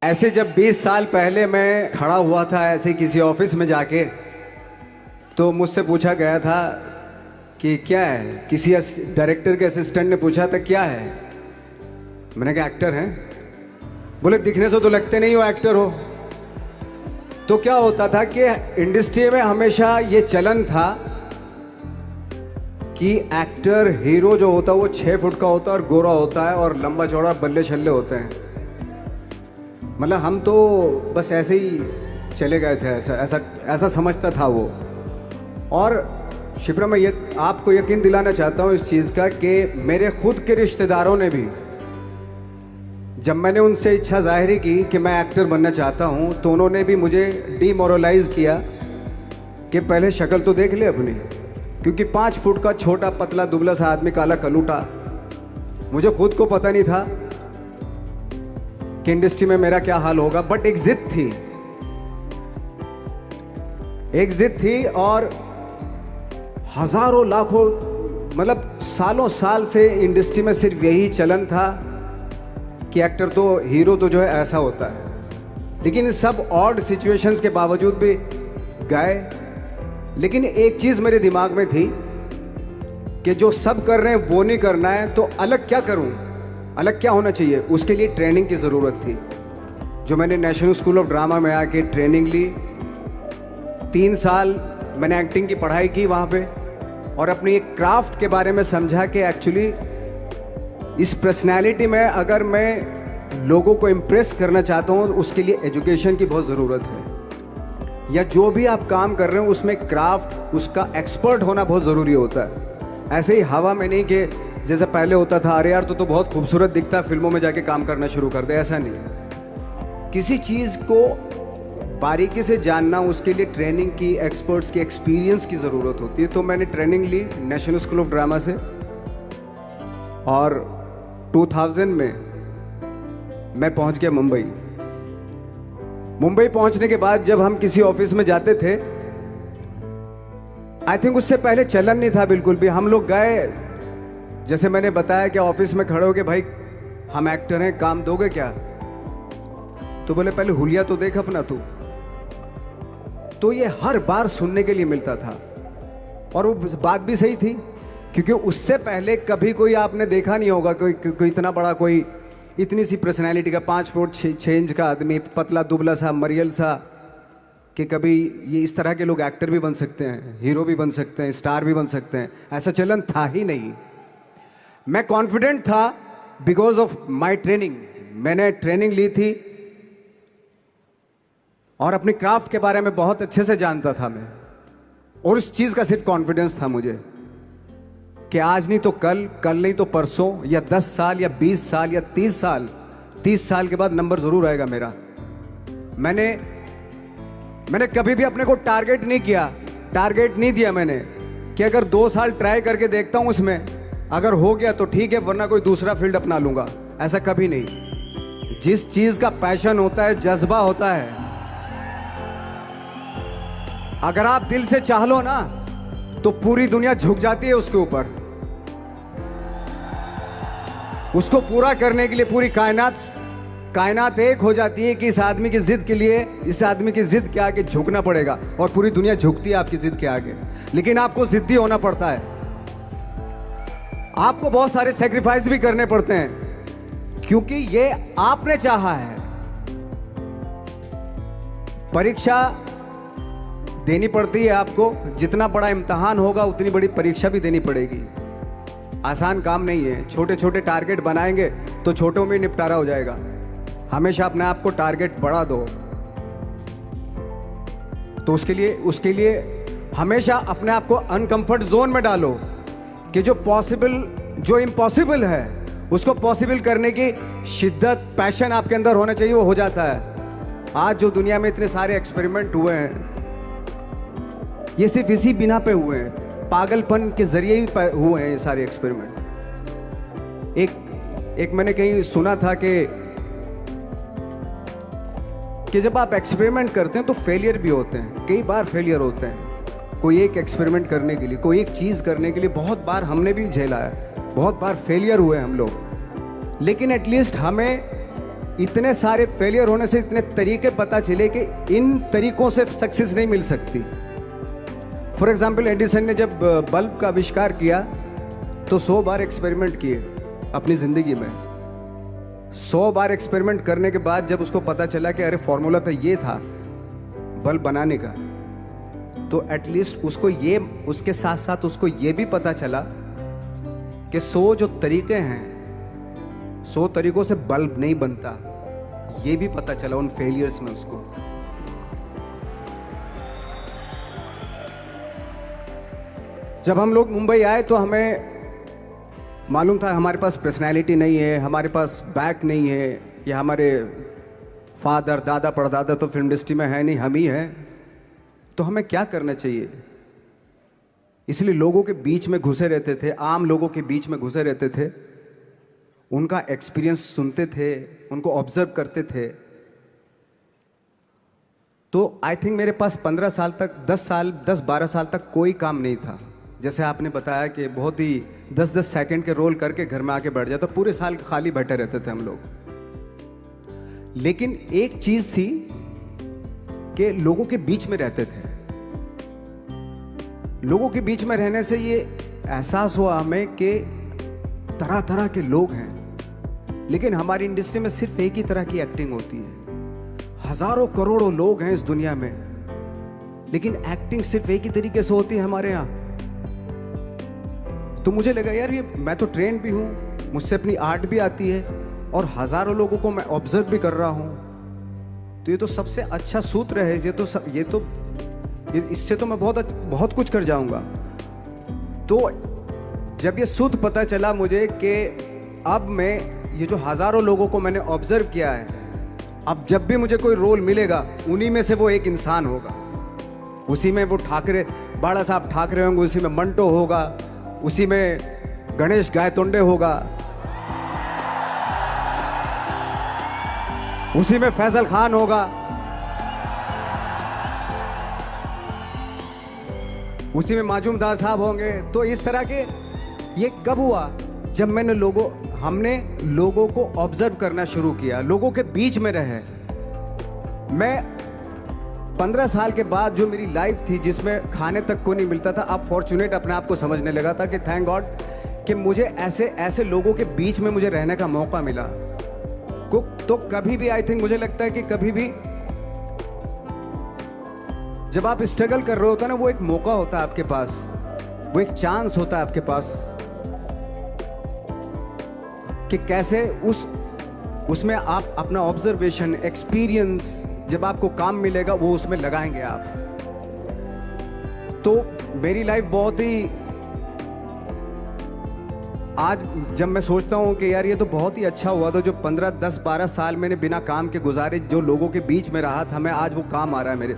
ऐसे जब 20 साल पहले मैं खड़ा हुआ था ऐसे किसी ऑफिस में जाके, तो मुझसे पूछा गया था कि क्या है। किसी डायरेक्टर के असिस्टेंट ने पूछा था क्या है। मैंने कहा एक्टर हैं। बोले दिखने से तो लगते नहीं हो एक्टर हो। तो क्या होता था कि इंडस्ट्री में हमेशा ये चलन था कि एक्टर हीरो जो होता है वो 6 फुट का होता है और गोरा होता है और लंबा चौड़ा बल्ले छल्ले होते हैं। मतलब हम तो बस ऐसे ही चले गए थे, ऐसा समझता था वो। और शिप्रा, मैं ये आपको यकीन दिलाना चाहता हूँ इस चीज़ का कि मेरे खुद के रिश्तेदारों ने भी, जब मैंने उनसे इच्छा जाहिर की कि मैं एक्टर बनना चाहता हूँ, तो उन्होंने भी मुझे डीमोरलाइज किया कि पहले शक्ल तो देख ले अपनी, क्योंकि 5 फुट का छोटा पतला दुबला सा आदमी, काला कलूटा। मुझे खुद को पता नहीं था कि इंडस्ट्री में मेरा क्या हाल होगा, बट एक जिद थी और हजारों लाखों मतलब सालों साल से इंडस्ट्री में सिर्फ यही चलन था कि एक्टर तो हीरो तो जो है ऐसा होता है। लेकिन सब ऑड सिचुएशंस के बावजूद भी गए। लेकिन एक चीज़ मेरे दिमाग में थी कि जो सब कर रहे हैं वो नहीं करना है, तो अलग क्या करूं, अलग क्या होना चाहिए। उसके लिए ट्रेनिंग की ज़रूरत थी, जो मैंने नेशनल स्कूल ऑफ ड्रामा में आके ट्रेनिंग ली। 3 साल मैंने एक्टिंग की पढ़ाई की वहाँ पे, और अपनी एक क्राफ्ट के बारे में समझा कि एक्चुअली इस पर्सनैलिटी में अगर मैं लोगों को इम्प्रेस करना चाहता हूँ, उसके लिए एजुकेशन की बहुत ज़रूरत है। या जो भी आप काम कर रहे हो उसमें क्राफ्ट, उसका एक्सपर्ट होना बहुत ज़रूरी होता है। ऐसे ही हवा में नहीं कि जैसे पहले होता था, अरे यार तो बहुत खूबसूरत दिखता है, फिल्मों में जाके काम करना शुरू कर दे। ऐसा नहीं। किसी चीज़ को बारीकी से जानना, उसके लिए ट्रेनिंग की, एक्सपर्ट्स की, एक्सपीरियंस की ज़रूरत होती है। तो मैंने ट्रेनिंग ली नेशनल स्कूल ऑफ ड्रामा से, और 2000 में मैं पहुंच गया मुंबई। मुंबई पहुंचने के बाद जब हम किसी ऑफिस में जाते थे, आई थिंक उससे पहले चलन नहीं था बिल्कुल भी। हम लोग गए, जैसे मैंने बताया कि ऑफिस में खड़े हो के, भाई हम एक्टर हैं, काम दोगे क्या? तो बोले पहले हुलिया तो देख अपना तू। तो ये हर बार सुनने के लिए मिलता था, और वो बात भी सही थी, क्योंकि उससे पहले कभी कोई आपने देखा नहीं होगा कोई इतना बड़ा, कोई इतनी सी पर्सनैलिटी का 5 फुट 6 इंच का आदमी, पतला दुबला सा मरियल सा, कि कभी ये इस तरह के लोग एक्टर भी बन सकते हैं, हीरो भी बन सकते हैं, स्टार भी बन सकते हैं। ऐसा चलन था ही नहीं। मैं कॉन्फिडेंट था बिकॉज ऑफ माई ट्रेनिंग। मैंने ट्रेनिंग ली थी और अपनी क्राफ्ट के बारे में बहुत अच्छे से जानता था मैं, और उस चीज़ का सिर्फ कॉन्फिडेंस था मुझे कि आज नहीं तो कल, कल नहीं तो परसों, या 10 साल या 20 साल या 30 साल के बाद नंबर ज़रूर आएगा मेरा। मैंने कभी भी अपने को टारगेट नहीं दिया मैंने कि अगर 2 साल ट्राई करके देखता हूँ, उसमें अगर हो गया तो ठीक है, वरना कोई दूसरा फील्ड अपना लूँगा। ऐसा कभी नहीं। जिस चीज़ का पैशन होता है, जज्बा होता है, अगर आप दिल से चाह लो ना, तो पूरी दुनिया झुक जाती है उसके ऊपर। उसको पूरा करने के लिए पूरी कायनात एक हो जाती है कि इस आदमी की जिद के लिए, इस आदमी की जिद के आगे झुकना पड़ेगा, और पूरी दुनिया झुकती है आपकी जिद के आगे। लेकिन आपको जिद्दी होना पड़ता है, आपको बहुत सारे सेक्रीफाइस भी करने पड़ते हैं, क्योंकि ये आपने चाहा है। परीक्षा देनी पड़ती है आपको, जितना बड़ा इम्तहान होगा उतनी बड़ी परीक्षा भी देनी पड़ेगी। आसान काम नहीं है। छोटे छोटे टारगेट बनाएंगे तो छोटों में निपटारा हो जाएगा। हमेशा अपने आप को टारगेट बढ़ा दो। तो उसके लिए हमेशा अपने आप को अनकंफर्ट जोन में डालो, कि जो इम्पॉसिबल है उसको पॉसिबल करने की शिद्दत, पैशन आपके अंदर होना चाहिए, वो हो जाता है। आज जो दुनिया में इतने सारे एक्सपेरिमेंट हुए हैं, ये सिर्फ इसी बिना पे हुए हैं, पागलपन के जरिए ही हुए हैं ये सारे एक्सपेरिमेंट। एक मैंने कहीं सुना था कि जब आप एक्सपेरिमेंट करते हैं तो फेलियर भी होते हैं, कई बार फेलियर होते हैं। कोई एक एक्सपेरिमेंट करने के लिए, कोई एक चीज़ करने के लिए बहुत बार हमने भी झेला है, बहुत बार फेलियर हुए हम लोग। लेकिन एटलीस्ट हमें इतने सारे फेलियर होने से इतने तरीके पता चले कि इन तरीकों से सक्सेस नहीं मिल सकती। फॉर एग्जाम्पल, एडिसन ने जब बल्ब का आविष्कार किया तो 100 बार एक्सपेरिमेंट किए अपनी ज़िंदगी में। 100 बार एक्सपेरिमेंट करने के बाद जब उसको पता चला कि अरे फॉर्मूला तो ये था बल्ब बनाने का, तो एटलीस्ट उसको ये, उसके साथ साथ उसको ये भी पता चला कि 100 जो तरीके हैं, 100 तरीकों से बल्ब नहीं बनता, ये भी पता चला उन फेलियर्स में उसको। जब हम लोग मुंबई आए तो हमें मालूम था हमारे पास पर्सनैलिटी नहीं है, हमारे पास बैक नहीं है, या हमारे फादर दादा परदादा तो फिल्म इंडस्ट्री में है नहीं, हम ही हैं, तो हमें क्या करना चाहिए। इसलिए लोगों के बीच में घुसे रहते थे, आम लोगों के बीच में घुसे रहते थे, उनका एक्सपीरियंस सुनते थे, उनको ऑब्जर्व करते थे। तो आई थिंक मेरे पास 15 साल तक, 10-12 साल तक कोई काम नहीं था। जैसे आपने बताया कि बहुत ही 10-10 सेकंड के रोल करके घर में आके बैठ जाए, तो पूरे साल खाली बैठे रहते थे हम लोग। लेकिन एक चीज थी कि लोगों के बीच में रहते थे। लोगों के बीच में रहने से ये एहसास हुआ हमें कि तरह तरह के लोग हैं, लेकिन हमारी इंडस्ट्री में सिर्फ एक ही तरह की एक्टिंग होती है। हजारों करोड़ों लोग हैं इस दुनिया में, लेकिन एक्टिंग सिर्फ एक ही तरीके से होती है हमारे यहाँ। तो मुझे लगा यार, ये मैं तो ट्रेन भी हूँ, मुझसे अपनी आर्ट भी आती है, और हजारों लोगों को मैं ऑब्जर्व भी कर रहा हूँ, तो ये तो सबसे अच्छा सूत्र है। इससे तो मैं बहुत कुछ कर जाऊंगा। तो जब ये सूत्र पता चला मुझे कि अब मैं ये जो हजारों लोगों को मैंने ऑब्जर्व किया है, अब जब भी मुझे कोई रोल मिलेगा उन्हीं में से वो एक इंसान होगा। उसी में वो ठाकरे, बाला साहब ठाकरे होंगे, उसी में मंटो होगा, उसी में गणेश गायतोंडे होगा, उसी में फैजल खान होगा, उसी में माजूमदार साहब होंगे। तो इस तरह के, ये कब हुआ? जब हमने लोगों को ऑब्जर्व करना शुरू किया, लोगों के बीच में रहे। मैं 15 साल के बाद जो मेरी लाइफ थी जिसमें खाने तक को नहीं मिलता था, अब फॉर्चुनेट अपने आप को समझने लगा था कि थैंक गॉड कि मुझे ऐसे लोगों के बीच में मुझे रहने का मौका मिला। तो कभी भी, आई थिंक मुझे लगता है कि कभी भी जब आप स्ट्रगल कर रहे होते हैं ना, वो एक मौका होता है आपके पास, वो एक चांस होता है आपके पास कि कैसे उसमें आप अपना ऑब्जर्वेशन, एक्सपीरियंस, जब आपको काम मिलेगा वो उसमें लगाएंगे आप। तो मेरी लाइफ बहुत ही, आज जब मैं सोचता हूँ कि यार ये तो बहुत ही अच्छा हुआ था जो 15, 10, 12 साल मैंने बिना काम के गुजारे, जो लोगों के बीच में रहा था, मैं आज वो काम आ रहा है मेरे।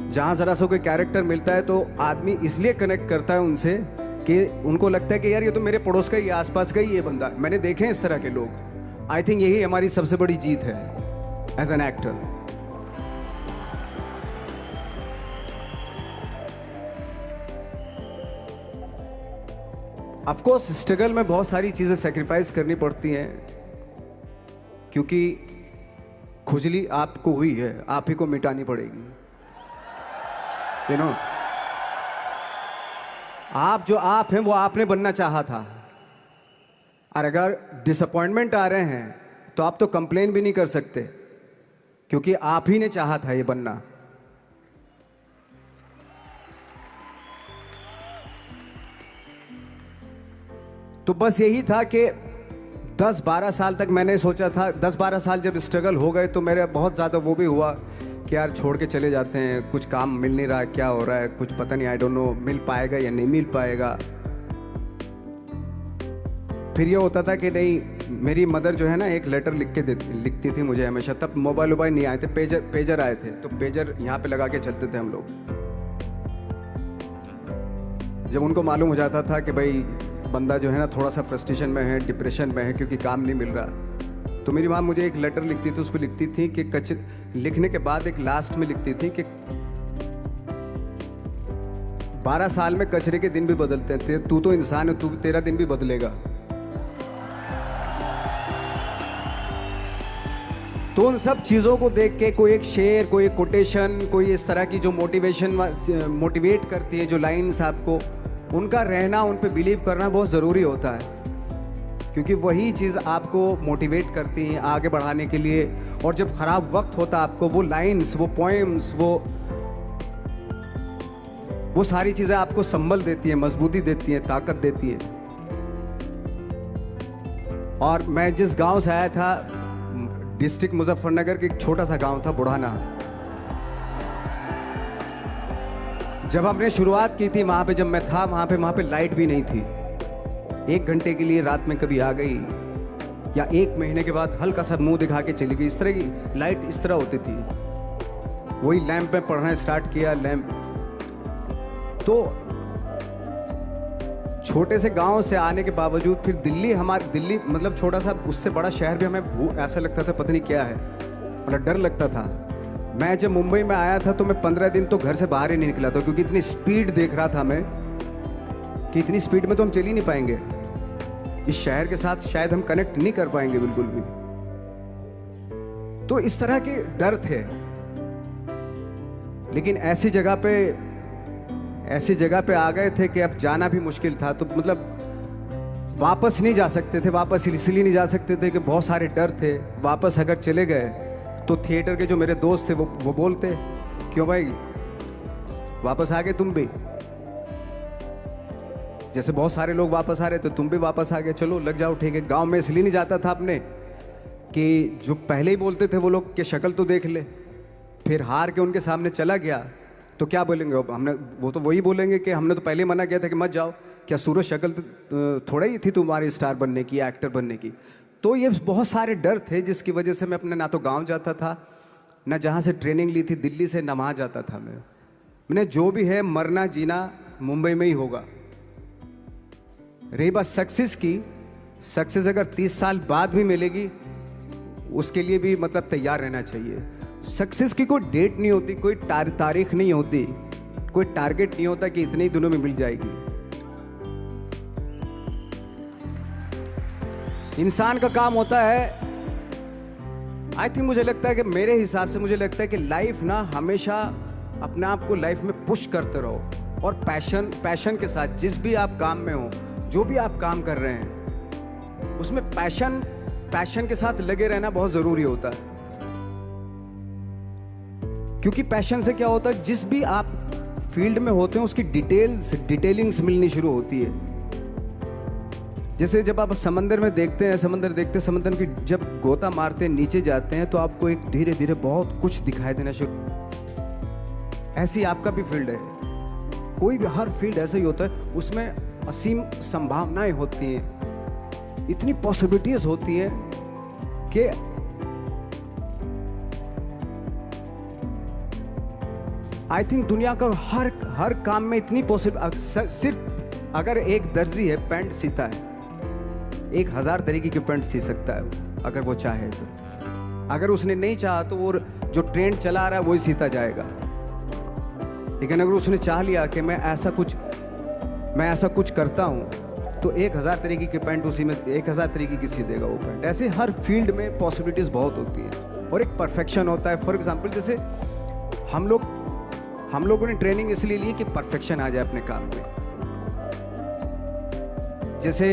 जहाँ ज़रा सा कोई कैरेक्टर मिलता है तो आदमी इसलिए कनेक्ट करता है उनसे कि उनको लगता है कि यार ये तो मेरे पड़ोस का ही, आसपास का ही ये बंदा। मैंने देखे हैं इस तरह के लोग। आई थिंक यही हमारी सबसे बड़ी जीत है as an actor. Of course struggle में बहुत सारी चीज़ें सेक्रीफाइस करनी पड़ती हैं, क्योंकि खुजली आपको हुई है, आप ही को मिटानी पड़ेगी। यू नो, आप जो आप हैं वो आपने बनना चाहा था, और अगर डिसअपॉइंटमेंट आ रहे हैं तो आप तो कंप्लेन भी नहीं कर सकते, क्योंकि आप ही ने चाहा था ये बनना। तो बस यही था कि 10-12 साल तक मैंने सोचा था, 10-12 साल जब स्ट्रगल हो गए तो मेरे बहुत ज़्यादा वो भी हुआ कि यार छोड़ के चले जाते हैं, कुछ काम मिल नहीं रहा है, क्या हो रहा है कुछ पता नहीं, आई डोंट नो मिल पाएगा या नहीं मिल पाएगा। फिर ये होता था कि नहीं, मेरी मदर जो है ना एक लेटर लिखती थी मुझे हमेशा। तब मोबाइल नहीं आए थे, पेजर आए थे, तो पेजर यहाँ पे लगा के चलते थे हम लोग। जब उनको मालूम हो जाता था कि भाई बंदा जो है ना थोड़ा सा फ्रस्ट्रेशन में है, डिप्रेशन में है क्योंकि काम नहीं मिल रहा, तो मेरी माँ मुझे एक लेटर लिखती थी। उस पर लिखती थी कि लिखने के बाद एक लास्ट में लिखती थी कि 12 साल में कचरे के दिन भी बदलते हैं, तू तो इंसान है, तेरा दिन भी बदलेगा। तो उन सब चीज़ों को देख के कोई एक शेर, कोई एक कोटेशन, कोई इस तरह की जो मोटिवेट करती है जो लाइंस आपको, उनका रहना, उन पे बिलीव करना बहुत ज़रूरी होता है, क्योंकि वही चीज़ आपको मोटिवेट करती हैं आगे बढ़ाने के लिए। और जब ख़राब वक्त होता है आपको वो लाइंस, वो पोएम्स, वो सारी चीज़ें आपको संबल देती हैं, मजबूती देती हैं, ताकत देती हैं। और मैं जिस गांव से आया था, डिस्ट्रिक्ट मुजफ्फरनगर के एक छोटा सा गांव था बुढ़ाना। जब हमने शुरुआत की थी वहाँ पे, जब मैं था वहाँ पे लाइट भी नहीं थी। 1 घंटे के लिए रात में कभी आ गई, या 1 महीने के बाद हल्का सा मुंह दिखा के चली गई। इस तरह की लाइट इस तरह होती थी। वही लैंप में पढ़ना स्टार्ट किया, लैंप। तो छोटे से गांव से आने के बावजूद फिर दिल्ली मतलब छोटा सा, उससे बड़ा शहर भी हमें ऐसा लगता था पता नहीं क्या है, मतलब डर लगता था। मैं जब मुंबई में आया था तो मैं 15 दिन तो घर से बाहर ही नहीं निकला था, क्योंकि इतनी स्पीड देख रहा था मैं कि इतनी स्पीड में तो हम चल ही नहीं पाएंगे, इस शहर के साथ शायद हम कनेक्ट नहीं कर पाएंगे बिल्कुल भी। तो इस तरह के डर थे। लेकिन ऐसी जगह पे आ गए थे कि अब जाना भी मुश्किल था। तो मतलब वापस नहीं जा सकते थे। वापस इसलिए नहीं जा सकते थे कि बहुत सारे डर थे। वापस अगर चले गए तो थिएटर के जो मेरे दोस्त थे वो बोलते, क्यों भाई वापस आ गए तुम भी, जैसे बहुत सारे लोग वापस आ रहे तो तुम भी वापस आ गए, चलो लग जाओ ठीक है। गांव में इसलिए नहीं जाता था अपने कि जो पहले ही बोलते थे वो लोग कि शक्ल तो देख ले, फिर हार के उनके सामने चला गया तो क्या बोलेंगे हमने, वो तो वही बोलेंगे कि हमने तो पहले मना किया था कि मत जाओ, क्या सूरज शक्ल थोड़ा ही थी तुम्हारी स्टार बनने की, एक्टर बनने की। तो ये बहुत सारे डर थे जिसकी वजह से मैं अपने ना तो गांव जाता था, ना जहाँ से ट्रेनिंग ली थी दिल्ली से, ना वहाँ जाता था। मैंने जो भी है मरना जीना मुंबई में ही होगा। रही बात सक्सेस की, सक्सेस अगर 30 साल बाद भी मिलेगी उसके लिए भी मतलब तैयार रहना चाहिए। सक्सेस की कोई डेट नहीं होती, कोई तारीख नहीं होती, कोई टारगेट नहीं होता कि इतने ही दिनों में मिल जाएगी। इंसान का काम होता है, आई थिंक मुझे लगता है कि मेरे हिसाब से मुझे लगता है कि लाइफ ना हमेशा अपने आप को लाइफ में पुश करते रहो, और पैशन के साथ जिस भी आप काम में हो, जो भी आप काम कर रहे हैं उसमें पैशन के साथ लगे रहना बहुत जरूरी होता है। क्योंकि पैशन से क्या होता है, जिस भी आप फील्ड में होते हैं उसकी डिटेलिंग्स मिलनी शुरू होती है। जैसे जब आप समंदर में देखते हैं, समंदर की जब गोता मारते हैं, नीचे जाते हैं तो आपको एक धीरे धीरे बहुत कुछ दिखाई देना शुरू। ऐसी आपका भी फील्ड है, कोई भी हर फील्ड ऐसा ही होता है, उसमें असीम संभावनाएं होती हैं, इतनी पॉसिबिलिटीज होती हैं कि आई थिंक दुनिया का हर काम में इतनी सिर्फ अगर एक दर्जी है पैंट सीता है, 1000 तरीके की पैंट सी सकता है अगर वो चाहे तो। अगर उसने नहीं चाहा तो वो जो ट्रेंड चला रहा है वही सीता जाएगा। लेकिन अगर उसने चाह लिया कि मैं ऐसा कुछ करता हूँ तो 1000 तरीके की पैंट उसी में 1000 तरीके की सी देगा वो पैंट। ऐसे हर फील्ड में पॉसिबिलिटीज़ बहुत होती हैं और एक परफेक्शन होता है। फॉर एग्जांपल जैसे हम लोगों ने ट्रेनिंग इसलिए ली कि परफेक्शन आ जाए अपने काम में। जैसे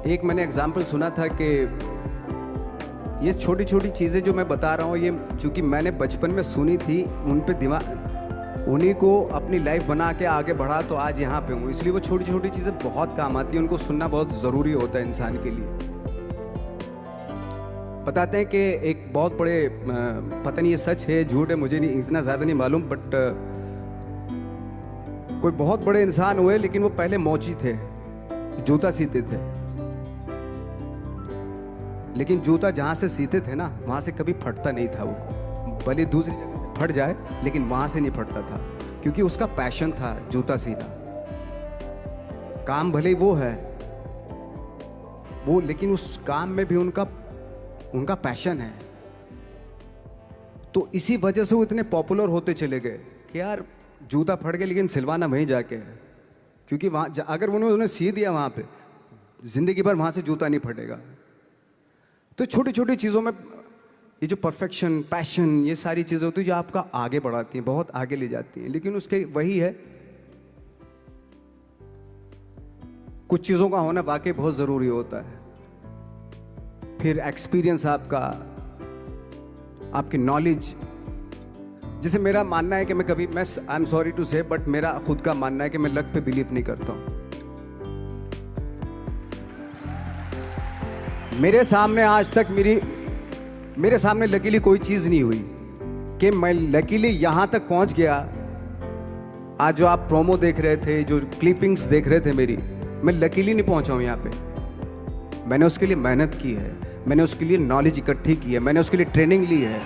एक मैंने एग्जांपल सुना था कि ये छोटी छोटी चीज़ें जो मैं बता रहा हूँ, ये चूँकि मैंने बचपन में सुनी थी, उन पे उन्हीं को अपनी लाइफ बना के आगे बढ़ा तो आज यहाँ पे हूँ। इसलिए वो छोटी छोटी चीज़ें बहुत काम आती हैं, उनको सुनना बहुत ज़रूरी होता है इंसान के लिए। बताते हैं कि एक बहुत बड़े, पता नहीं ये सच है झूठ है, मुझे नहीं इतना ज़्यादा नहीं मालूम, बट कोई बहुत बड़े इंसान हुए, लेकिन वो पहले मोची थे, जूता सीते थे। लेकिन जूता जहाँ से सीते थे ना, वहाँ से कभी फटता नहीं था वो, भले दूसरी जगह फट जाए लेकिन वहाँ से नहीं फटता था, क्योंकि उसका पैशन था जूता सीना। काम भले वो है वो, लेकिन उस काम में भी उनका पैशन है। तो इसी वजह से वो इतने पॉपुलर होते चले गए कि यार जूता फट गया लेकिन सिलवाना वहीं जाके है, क्योंकि वहाँ अगर उन्होंने सी दिया वहाँ पे, जिंदगी भर वहाँ से जूता नहीं फटेगा। तो छोटी छोटी चीज़ों में ये जो परफेक्शन, पैशन, ये सारी चीज़ें होती है जो आपका आगे बढ़ाती हैं, बहुत आगे ले जाती हैं। लेकिन उसके वही है, कुछ चीज़ों का होना वाकई बहुत ज़रूरी होता है। फिर एक्सपीरियंस आपका, आपकी नॉलेज। जैसे मेरा मानना है कि मैं आई एम सॉरी टू से, बट मेरा खुद का मानना है कि मैं लक पे बिलीव नहीं करता हूँ। मेरे सामने आज तक मेरे सामने लकीली कोई चीज़ नहीं हुई कि मैं लकीली यहाँ तक पहुँच गया। आज जो आप प्रोमो देख रहे थे, जो क्लिपिंग्स देख रहे थे मेरी, मैं लकीली नहीं पहुँचा हूँ यहाँ पे। मैंने उसके लिए मेहनत की है, मैंने उसके लिए नॉलेज इकट्ठी की है, मैंने उसके लिए ट्रेनिंग ली है।